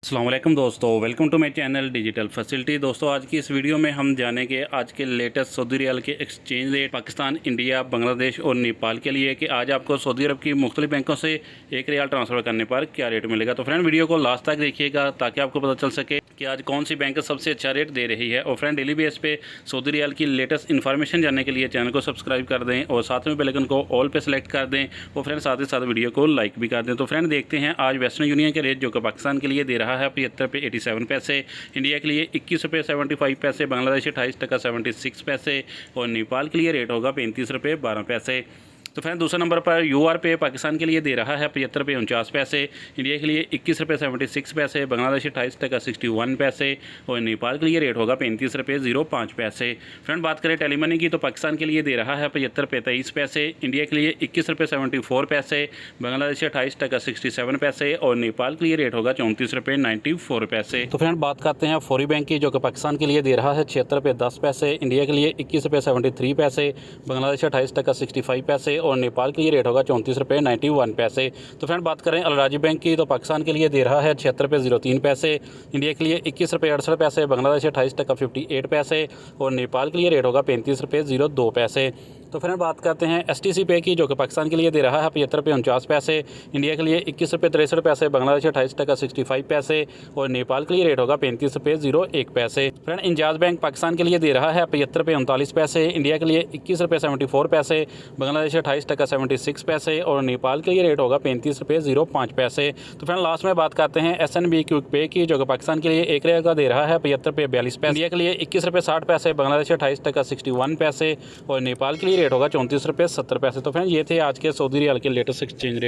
अस्सलाम वालेकुम दोस्तों, welcome to my channel digital facility. दोस्तों आज की इस वीडियो में हम जानेंगे आज के लेटेस्ट सऊदी रियाल के exchange rate Pakistan, India, Bangladesh और नेपाल के लिए कि आज आपको सऊदी अरब की मुख्तलिफ बैंकों से एक रियाल ट्रांसफ़र करने पर क्या रेट मिलेगा। तो फ्रेंड वीडियो को लास्ट तक देखिएगा ताकि आपको पता चल सके कि आज कौन सी बैंक सबसे अच्छा रेट दे रही है। और फ्रेंड डेली बेस पे सऊदी रियाल की लेटेस्ट इन्फॉर्मेशन जानने के लिए चैनल को सब्सक्राइब कर दें और साथ में बेल आइकन को ऑल पे सेलेक्ट कर दें और फ्रेंड साथ ही साथ वीडियो को लाइक भी कर दें। तो फ्रेंड देखते हैं आज वेस्टर्न यूनियन के रेट जो कि पाकिस्तान के लिए दे रहा है 75 पैसे, इंडिया के लिए 21 रुपये 75 पैसे, बांग्लादेश 28 टका 76 पैसे और नेपाल के लिए रेट होगा 35 रुपये 12 पैसे। तो फ्रेंड दूसरे नंबर पर यूआर पे पाकिस्तान के लिए दे रहा है 75 रुपये 49 पैसे, इंडिया के लिए 21 रुपये 76 पैसे, बांग्लादेश 28 टका 61 पैसे और नेपाल के लिए रेट होगा 35 रुपये 05 पैसे। फ्रेंड बात करें टेलीमनी की तो पाकिस्तान के लिए दे रहा है 75 रुपये 23 पैसे, इंडिया के लिए 21 रुपये 74 पैसे, बांग्लादेश 28 टका 67 पैसे और नेपाल के लिए रेट होगा 34 रुपये 94 पैसे। तो फ्रेंड बात करते हैं फौरी बैंक की जो कि पाकिस्तान के लिए दे रहा है 76 रुपये 10 पैसे, इंडिया के लिए 21 रुपये 73 पैसे, बांग्लादेश 28 टका 65 पैसे और नेपाल के लिए रेट होगा 34 रुपये 91 पैसे। तो फ्रेंड बात करें अलराजी बैंक की तो पाकिस्तान के लिए दे रहा है 76 रुपये 03 पैसे, इंडिया के लिए 21 रुपये 68 पैसे, बांग्लादेश 28 टका 58 पैसे और नेपाल के लिए रेट होगा 35 रुपये 02 पैसे। तो फ्रेंड बात करते हैं STC पे की जो कि पाकिस्तान के लिए दे रहा है 75 रुपये 49 पैसे, इंडिया के लिए 21 रुपये 63 पैसे, बांग्लादेश 28 टका 65 पैसे और नेपाल के लिए रेट होगा 35 रुपये 01 पैसे। फ्रेंड इंजाज बैंक पाकिस्तान के लिए दे रहा है 75 रुपये 39 पैसे, इंडिया के लिए 21 रुपये 74 पैसे, बांग्लादेश 28 टका 76 पैसे और नेपाल के लिए रेट होगा 35 रुपये 05 पैसे। तो फ्रेंड लास्ट में बात करते हैं SNB क्विक पे की जो कि पाकिस्तान के लिए एक रियाल का दे रहा है 75 रुपये 42 पैसे, इंडिया के लिए 21 रुपये 60 पैसे, बांग्लादेश 28 टका 61 पैसे और नेपाल के लिए रेट होगा 34 रुपये 70 पैसे। तो फ्रेंड ये थे आज के सऊदी रियाल के लेटेस्ट एक्सचेंज रेट।